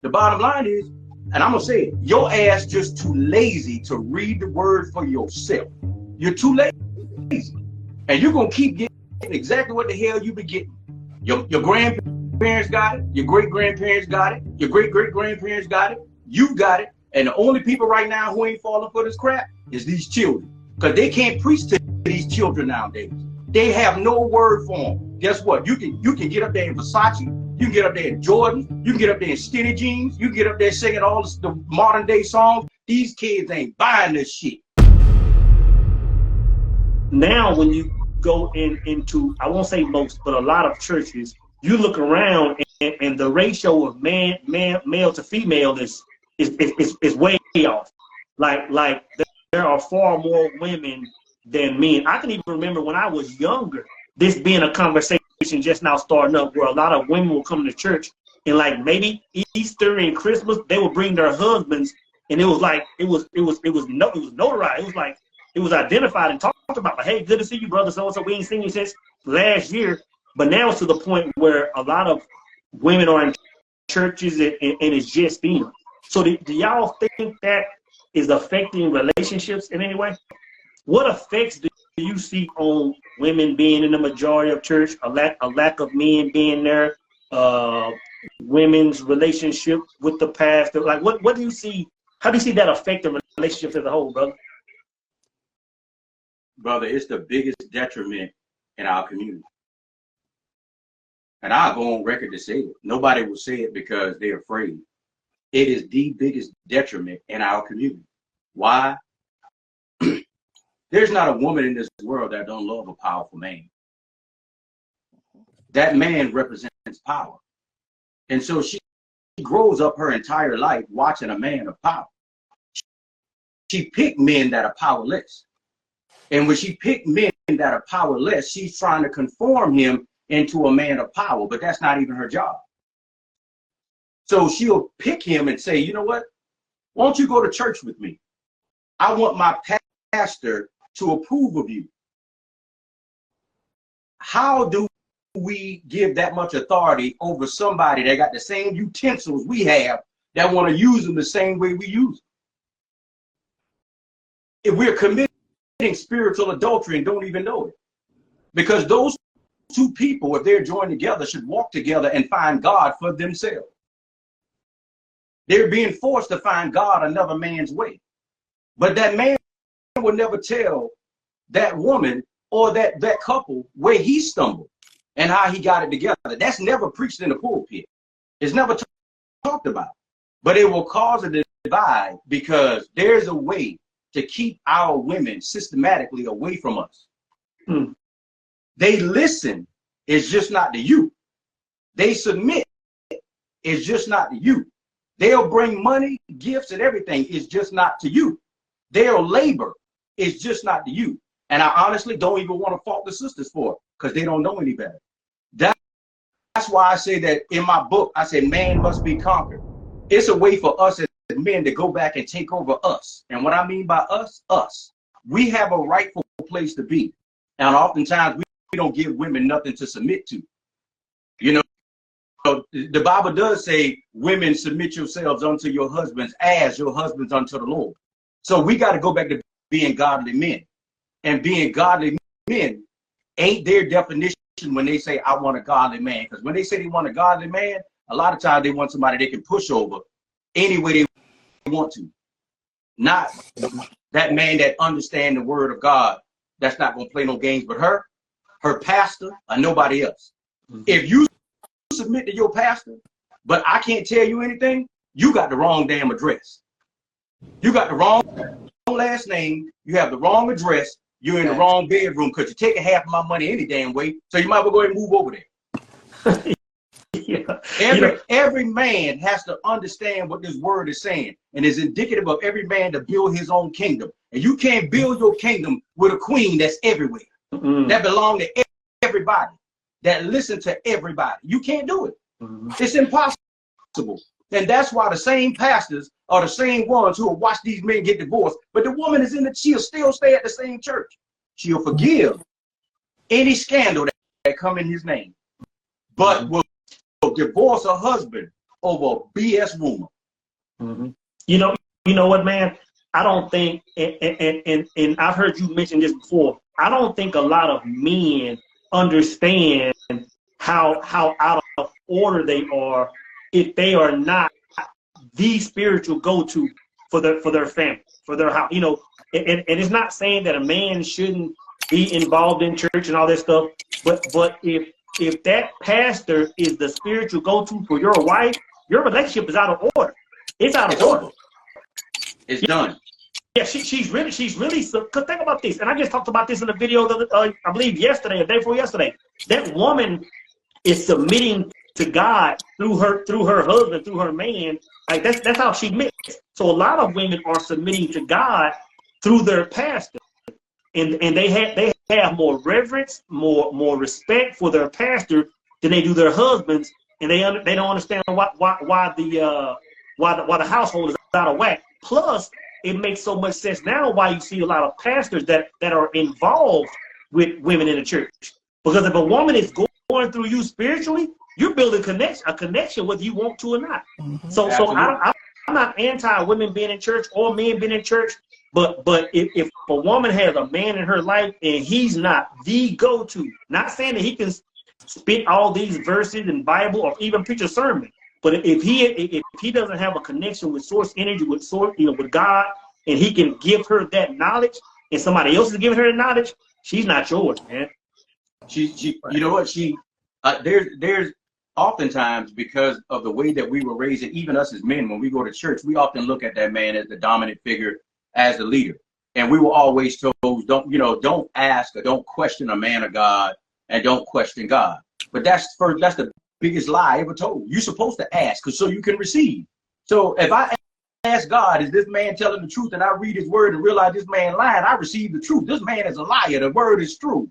The bottom line is, and I'm gonna say it, your ass just too lazy to read the word for yourself. You're too lazy. And you're gonna keep getting exactly what the hell you be getting. Your grandparents got it, your great-grandparents got it, your great-great-grandparents got it, you got it, and the only people right now who ain't falling for this crap is these children. Because they can't preach to these children nowadays. They have no word for them. Guess what? You can get up there in Versace, you can get up there in Jordan, you can get up there in skinny jeans, you can get up there singing all the modern day songs. These kids ain't buying this shit. Now when you go into, I won't say most, but a lot of churches, you look around and the ratio of male to female is way off. Like there are far more women than men. I can even remember when I was younger, this being a conversation just now starting up, where a lot of women will come to church and like maybe Easter and Christmas, they would bring their husbands, and it was like it was notarized. It was like it was identified and talked about. Like, hey, good to see you, brother. So we ain't seen you since last year. But now it's to the point where a lot of women are in churches and it's just them. So do y'all think that is affecting relationships in any way? What effects do you see on women being in the majority of church, a lack of men being there, women's relationship with the pastor? Like, what do you see? How do you see that affecting relationships as a whole, brother? Brother, it's the biggest detriment in our community. And I'll go on record to say it. Nobody will say it because they're afraid. It is the biggest detriment in our community. Why? There's not a woman in this world that don't love a powerful man. That man represents power. And so she grows up her entire life watching a man of power. She picked men that are powerless. And when she picked men that are powerless, she's trying to conform him into a man of power, but that's not even her job. So she'll pick him and say, you know what? Why don't you go to church with me? I want my pastor to approve of you. How do we give that much authority over somebody that got the same utensils we have that want to use them the same way we use them? If we're committing spiritual adultery and don't even know it. Because those two people, if they're joined together, should walk together and find God for themselves. They're being forced to find God another man's way. But that man will never tell that woman or that couple where he stumbled and how he got it together. That's never preached in the pulpit. It's never talked about. But it will cause a divide because there's a way to keep our women systematically away from us. They listen, it's just not to you. They submit, it's just not to you. They'll bring money, gifts, and everything, it's just not to you. They'll labor, it's just not to you. And I honestly don't even want to fault the sisters for it because they don't know any better. That's why I say that in my book, I say man must be conquered. It's a way for us as men to go back and take over us. And what I mean by us, we have a rightful place to be. And oftentimes we don't give women nothing to submit to. You know, the Bible does say, women, submit yourselves unto your husbands as your husbands unto the Lord. So we got to go back to being godly men. And being godly men ain't their definition when they say, I want a godly man. Because when they say they want a godly man, a lot of times they want somebody they can push over any way they want to. Not that man that understands the word of God, that's not going to play no games with her pastor, or nobody else. If you submit to your pastor, but I can't tell you anything, you got the wrong damn address. You got the wrong last name, you have the wrong address, you're in the wrong bedroom because you're taking half of my money any damn way, so you might as well go ahead and move over there. Every man has to understand what this word is saying, and is indicative of every man to build his own kingdom. And you can't build your kingdom with a queen that's everywhere, that belongs to everybody, that listen to everybody. You can't do it. It's impossible. And that's why the same pastors are the same ones who will watch these men get divorced. But the woman is she'll still stay at the same church. She'll forgive any scandal that come in his name, but will divorce her husband over a BS woman. Mm-hmm. You know what, man? I don't think, and I've heard you mention this before. I don't think a lot of men understand how out of order they are if they are not the spiritual go-to for their family, for their house. You know, and it's not saying that a man shouldn't be involved in church and all that stuff, but if that pastor is the spiritual go-to for your wife, your relationship is out of order. It's out of order. It's done. Yeah, she's really, cause think about this, and I just talked about this in a video, I believe yesterday, or day before yesterday. That woman is submitting to God through her husband, through her man. Like that's how she admits. So a lot of women are submitting to God through their pastor, and they have more reverence, more respect for their pastor than they do their husbands, and they don't understand why the household is out of whack. Plus, it makes so much sense now why you see a lot of pastors that are involved with women in the church. Because if a woman is going through you spiritually, you're building a connection whether you want to or not. Mm-hmm. So I'm not anti women being in church or men being in church, but if a woman has a man in her life and he's not the go-to, not saying that he can spit all these verses in Bible or even preach a sermon, but if he doesn't have a connection with source energy, with source, with God, and he can give her that knowledge, and somebody else is giving her the knowledge, she's not yours, man. She you know what, there's oftentimes, because of the way that we were raised, and even us as men, when we go to church, we often look at that man as the dominant figure, as the leader, and we were always told, don't ask or don't question a man of God, and don't question God. But that's the biggest lie ever told. You're supposed to ask so you can receive. So if I ask God, is this man telling the truth, and I read his word and realize this man lying, I receive the truth. This man is a liar. The word is true.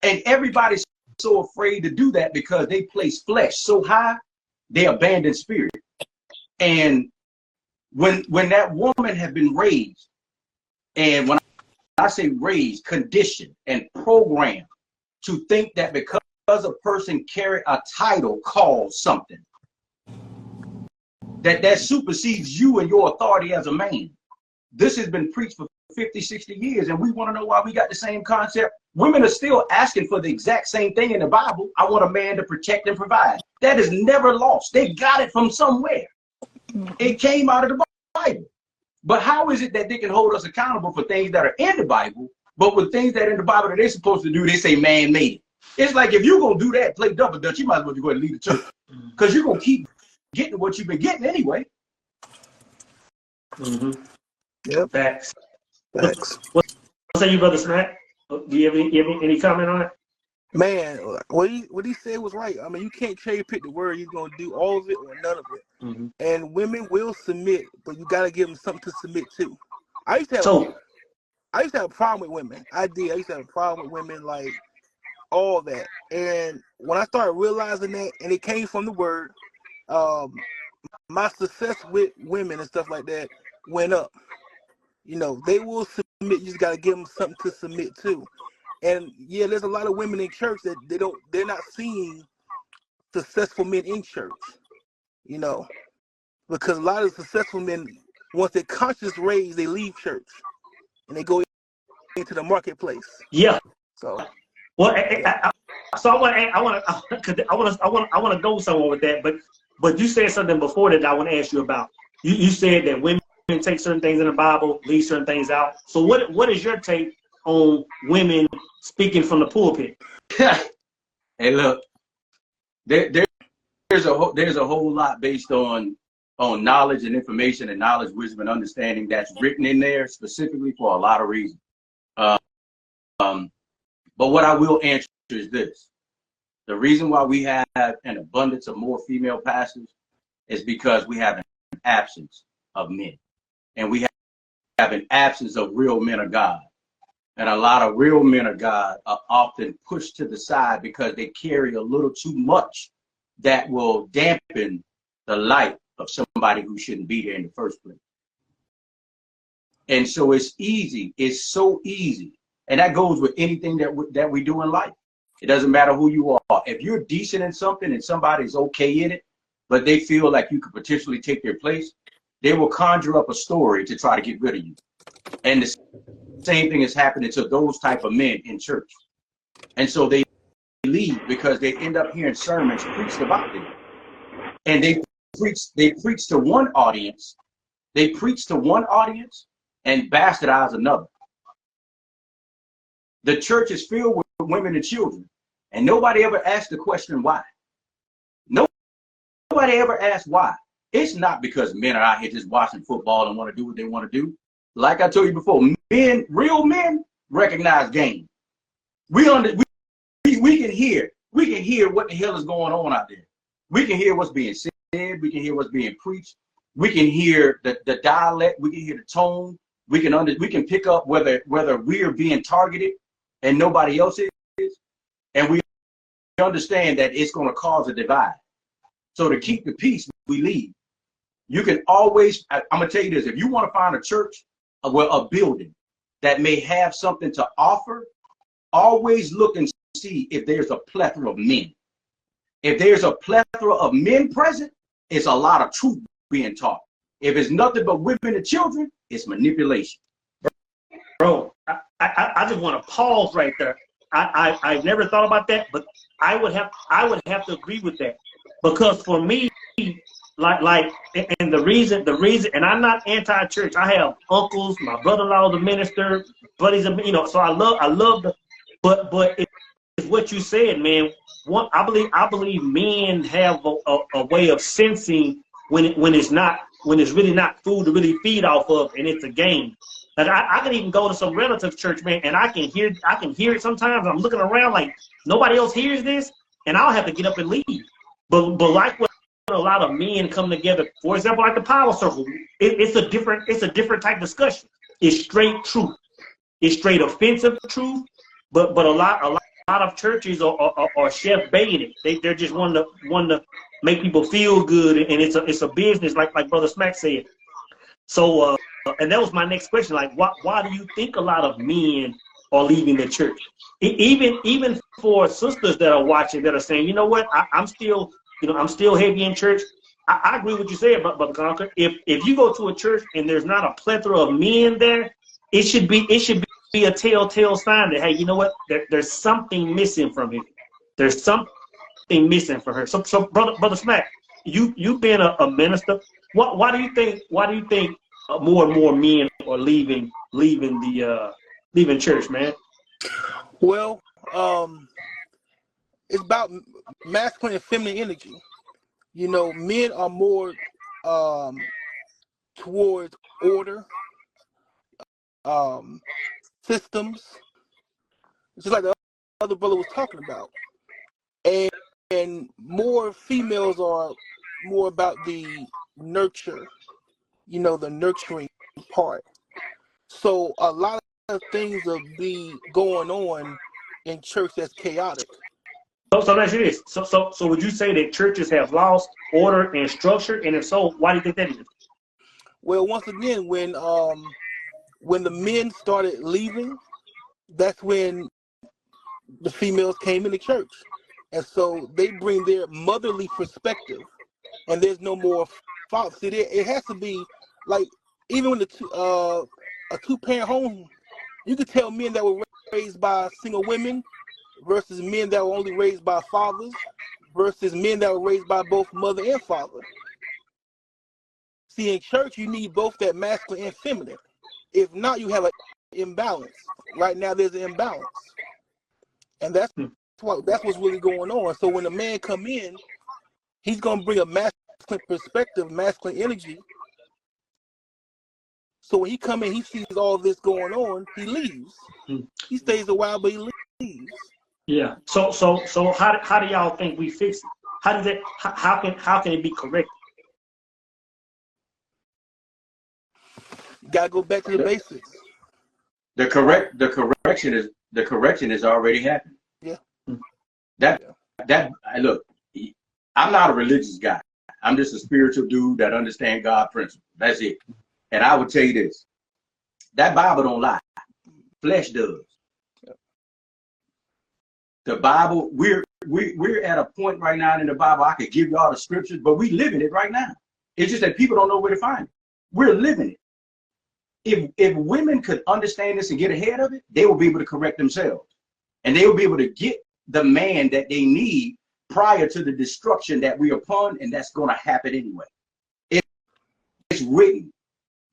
And everybody's so afraid to do that because they place flesh so high, they abandon spirit. And when that woman has been raised, and when I say raised, conditioned and programmed to think that because a person carry a title called something, that supersedes you and your authority as a man. This has been preached for 50, 60 years, and we want to know why we got the same concept. Women are still asking for the exact same thing in the Bible. I want a man to protect and provide. That is never lost. They got it from somewhere. It came out of the Bible. But how is it that they can hold us accountable for things that are in the Bible, but with things that are in the Bible that they're supposed to do, they say man made it? It's like, if you're going to do that, play double dutch, you might as well go ahead and leave the church, because you're going to keep getting what you've been getting anyway. Mm-hmm. Yep. Facts. What say you, Brother Smack? Do you have any comment on it? Man, what he said was right. I mean, you can't cherry pick the word. You're going to do all of it or none of it. Mm-hmm. And women will submit, but you got to give them something to submit to. I used to have a problem with women. I used to have a problem with women, like all that. And when I started realizing that, and it came from the word, my success with women and stuff like that went up. They will submit. You just got to give them something to submit to. And yeah, there's a lot of women in church that they're not seeing successful men in church, because a lot of successful men, once their conscience raised, they leave church and they go into the marketplace. Yeah. So, well, I want to go somewhere with that, but you said something before that I want to ask you about. You said that women take certain things in the Bible, leave certain things out. So what is your take on women speaking from the pulpit? Hey, look, there's a whole lot based on knowledge and information and knowledge, wisdom, and understanding that's written in there specifically for a lot of reasons. But what I will answer is this: the reason why we have an abundance of more female pastors is because we have an absence of men, and we have an absence of real men of God. And a lot of real men of God are often pushed to the side because they carry a little too much that will dampen the light of somebody who shouldn't be there in the first place. And so it's so easy. And that goes with anything that we do in life. It doesn't matter who you are. If you're decent in something and somebody's okay in it, but they feel like you could potentially take their place, they will conjure up a story to try to get rid of you. And the same thing is happening to those type of men in church. And so they leave because they end up hearing sermons preached about them. And they preach to one audience. They preach to one audience and bastardize another. The church is filled with women and children, and nobody ever asked the question why. Nobody ever asked why. It's not because men are out here just watching football and want to do what they want to do. Like I told you before, real men recognize game. We can hear what the hell is going on out there. We can hear what's being said. We can hear what's being preached. We can hear the dialect. We can hear the tone. We can pick up whether we are being targeted and nobody else is, and we understand that it's going to cause a divide. So to keep the peace, we leave. You can always, I'm going to tell you this, if you want to find a church, a building that may have something to offer, always look and see if there's a plethora of men. If there's a plethora of men present, it's a lot of truth being taught. If it's nothing but women and children, it's manipulation. Bro, I just want to pause right there. I never thought about that, but I would have to agree with that, because for me, and the reason, and I'm not anti-church. I have uncles, my brother-in-law is a minister, buddies, so I love but it's what you said, man. I believe men have a way of sensing when it's really not food to really feed off of, and it's a game. Like I can even go to some relatives' church, man, and I can hear it sometimes. I'm looking around like nobody else hears this, and I'll have to get up and leave. But like when a lot of men come together, for example, like the power circle, it's a different type of discussion. It's straight truth. It's straight offensive truth. But a lot of churches are chef baiting it. They're just wanting to make people feel good, and it's a business, like Brother Smack said. So and that was my next question. Like, why do you think a lot of men are leaving the church? Even for sisters that are watching that are saying, you know what, I'm still heavy in church. I agree with what you said, Brother Conker. If you go to a church and there's not a plethora of men there, it should be a telltale sign that, hey, you know what, there's something missing from here. There's something missing from her. So Brother Smack, you've been a minister. Why do you think more and more men are leaving church, man? Well, it's about masculine and feminine energy. You know, men are more towards order, systems, just like the other brother was talking about, and more females are more about the nurture, the nurturing part. So a lot of things will be going on in church that's chaotic. So that's it. So would you say that churches have lost order and structure? And if so, why do you think that is? Well, once again, when the men started leaving, that's when the females came into church. And so they bring their motherly perspective, and there's no more father. See, it has to be like, even when a two-parent home, you could tell men that were raised by single women versus men that were only raised by fathers versus men that were raised by both mother and father. See, in church, you need both that masculine and feminine. If not, you have an imbalance. Right now, there's an imbalance. And that's what's really going on. So when a man come in, he's going to bring a masculine perspective, masculine energy. So when he come in, he sees all this going on, he leaves. He stays a while, but he leaves. Yeah. So how do y'all think we fix it? How can it be corrected? You gotta go back to the basics. The correction is already happening. Yeah. Look, I'm not a religious guy. I'm just a spiritual dude that understands God principles. That's it. And I would tell you this: that Bible don't lie. Flesh does. The Bible, we're at a point right now in the Bible. I could give you all the scriptures, but we live in it right now. It's just that people don't know where to find it. We're living it. If women could understand this and get ahead of it, they will be able to correct themselves, and they will be able to get the man that they need prior to the destruction that we are upon, and that's going to happen anyway. It's written.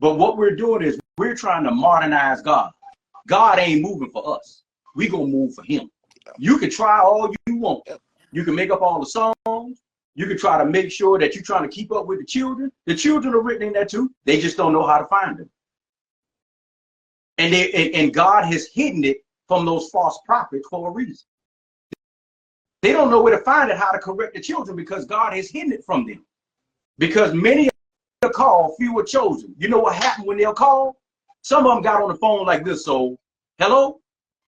But what we're doing is we're trying to modernize God. God ain't moving for us. We're going to move for him. You can try all you want. You can make up all the songs. You can try to make sure that you're trying to keep up with the children. The children are written in that too. They just don't know how to find them. And God has hidden it from those false prophets for a reason. They don't know where to find it, how to correct the children, because God has hidden it from them. Because many are called, few are chosen. You know what happened when they're called? Some of them got on the phone like this. So, hello?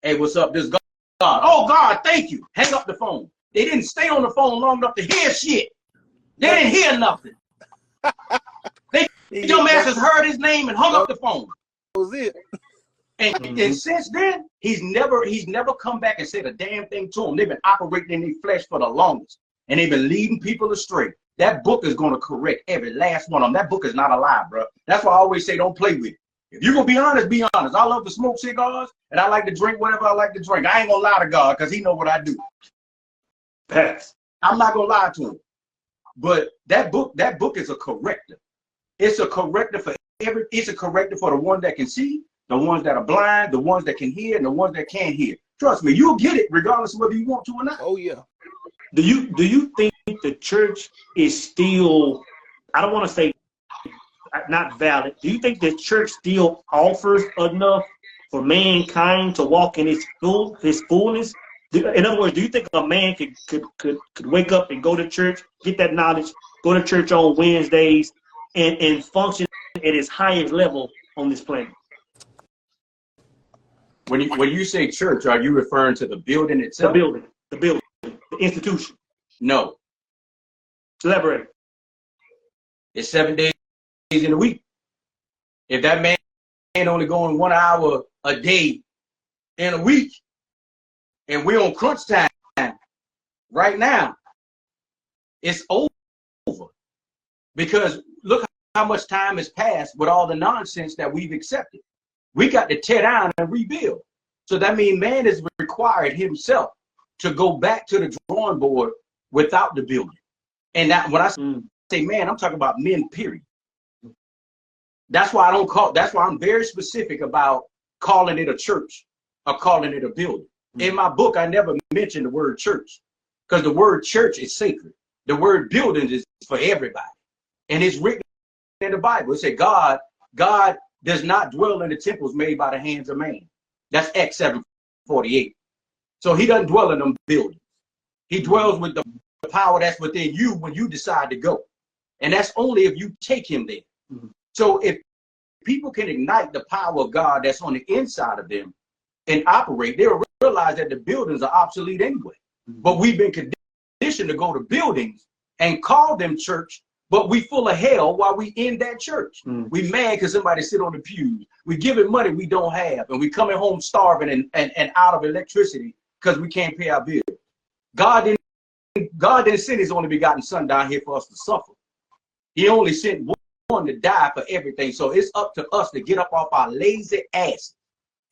Hey, what's up? This God. Oh, God, thank you. Hang up the phone. They didn't stay on the phone long enough to hear shit. They didn't hear nothing. Your masters heard his name and hung up the phone. That was it. And since then, he's never come back and said a damn thing to them. They've been operating in their flesh for the longest, and they've been leading people astray. That book is going to correct every last one of them. That book is not a lie, bro. That's why I always say don't play with it. If you're going to be honest, be honest. I love to smoke cigars, and I like to drink whatever I like to drink. I ain't going to lie to God because he know what I do. I'm not going to lie to him. But that book is a corrector. It's a corrector for it's a corrector for the one that can see, the ones that are blind, the ones that can hear, and the ones that can't hear. Trust me, you'll get it regardless of whether you want to or not. Oh yeah. Do you think the church is still, I don't want to say not valid, do you think the church still offers enough for mankind to walk in his fullness? In other words, do you think a man could wake up and go to church, get that knowledge, go to church on Wednesdays, and function at his highest level on this planet? When you say church, are you referring to the building itself? The building, the institution. No. Elaborate. It's 7 days in a week. If that man only going 1 hour a day in a week, and we're on crunch time right now, it's over. Because look how much time has passed with all the nonsense that we've accepted. We got to tear down and rebuild. So that means man has required himself to go back to the drawing board without the building. And that, when I say man, I'm talking about men, period. That's why I'm very specific about calling it a church or calling it a building. In my book, I never mentioned the word church because the word church is sacred. The word building is for everybody. And it's written in the Bible. It said God does not dwell in the temples made by the hands of man. That's Acts 7:48. So he doesn't dwell in them buildings. He dwells with the power that's within you when you decide to go. And that's only if you take him there. So if people can ignite the power of God that's on the inside of them and operate, they'll realize that the buildings are obsolete anyway. But we've been conditioned to go to buildings and call them church, but we full of hell while we in that church. We mad because somebody sit on the pews. We giving money we don't have, and we coming home starving and out of electricity because we can't pay our bills. God didn't send his only begotten son down here for us to suffer. He only sent one to die for everything. So it's up to us to get up off our lazy ass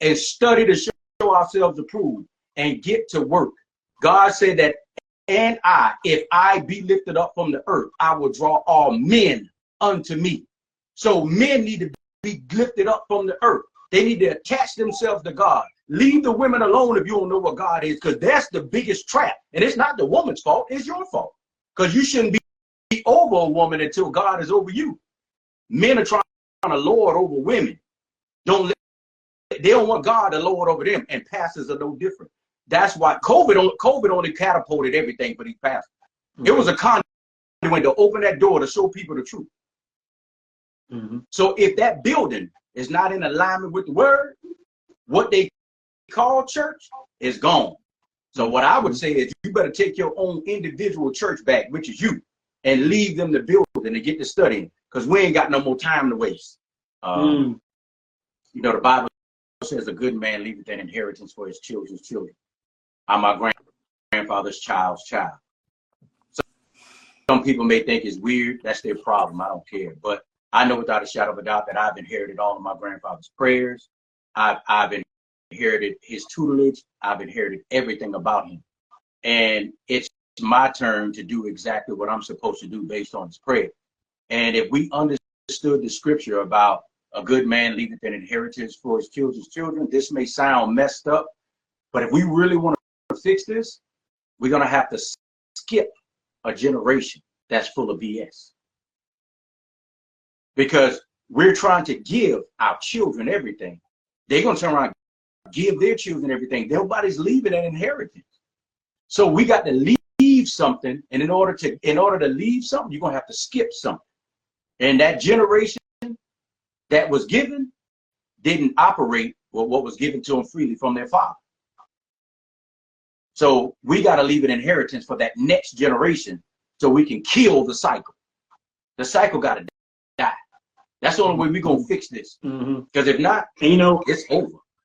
and study to show ourselves approved and get to work. God said that, and if I be lifted up from the earth, I will draw all men unto me. So men need to be lifted up from the earth. They need to attach themselves to God. Leave the women alone if you don't know what God is, because that's the biggest trap. And it's not the woman's fault, it's your fault. Because you shouldn't be over a woman until God is over you. Men are trying to lord over women. They don't want God to lord over them, and pastors are no different. That's why COVID only catapulted everything for these pastors. It was a conduit to open that door to show people the truth. So if that building is not in alignment with the word, what they call church is gone. So what I would say is you better take your own individual church back, which is you, and leave them the building and get to studying, because we ain't got no more time to waste. You know, the Bible says a good man leaveth an inheritance for his children's children. I'm my grandfather's child's child. Some people may think it's weird. That's their problem. I don't care. But I know without a shadow of a doubt that I've inherited all of my grandfather's prayers. I've inherited his tutelage. I've inherited everything about him. And it's my turn to do exactly what I'm supposed to do based on his prayer. And if we understood the scripture about a good man leaveth an inheritance for his children's children, this may sound messed up. But if we really want to fix this, we're going to have to skip a generation that's full of BS. Because we're trying to give our children everything. They're going to turn around and give their children everything. Nobody's leaving an inheritance. So we got to leave something. And in order to leave something, you're going to have to skip something. And that generation that was given didn't operate with what was given to them freely from their father. So we got to leave an inheritance for that next generation so we can kill the cycle. The cycle got to die. That's the only way we're going to fix this. Because if not, and, you know, it's over.